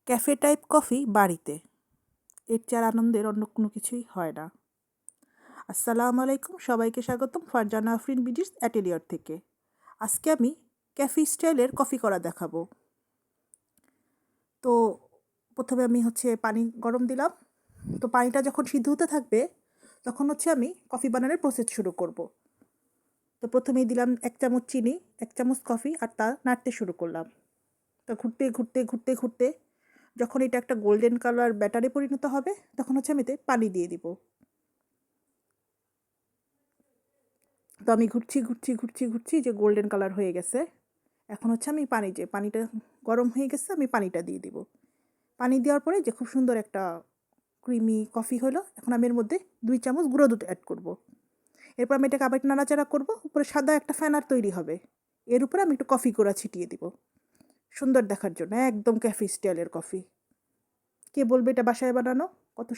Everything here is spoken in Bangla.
ক্যাফে টাইপ কফি বাড়িতে, এর চেয়ে আনন্দের অন্য কোনো কিছুই হয় না। আসসালামু আলাইকুম, সবাইকে স্বাগতম ফারজানা আফরিন বিডিস অ্যাটেলিয়ার থেকে। আজকে আমি ক্যাফে স্টাইলের কফি করা দেখাবো। তো প্রথমে আমি পানি গরম দিলাম। তো পানিটা যখন সিদ্ধ হতে থাকবে তখন আমি কফি বানানোর প্রসেস শুরু করব। তো প্রথমেই দিলাম 1 চামচ চিনি, 1 চামচ কফি আর তা নাড়তে শুরু করলাম। তো ঘুরতে ঘুরতে ঘুরতে ঘুরতে যখন এটা একটা গোল্ডেন কালার ব্যাটারে পরিণত হবে তখন আমি এতে পানি দিয়ে দিব। তো আমি ঘুরছি ঘুরছি ঘুরছি ঘুরছি যে গোল্ডেন কালার হয়ে গেছে। এখন আমি পানিটা গরম হয়ে গেছে, আমি পানিটা দিয়ে দিব। পানি দেওয়ার পরে যে খুব সুন্দর একটা ক্রিমি কফি হলো। এখন আমি এর মধ্যে 2 চামচ গুঁড়ো দুধ অ্যাড করব। এরপর আমি এটাকে আবার একটু নাড়াচাড়া করব। উপরে সাদা একটা ফ্যানার তৈরি হবে। এর উপরে আমি একটু কফি গুঁড়া ছিটিয়ে দিব সুন্দর দেখার জন্য। একদম ক্যাফে স্টাইলের কফি। কে বলবে এটা বাসায় বানানো? কত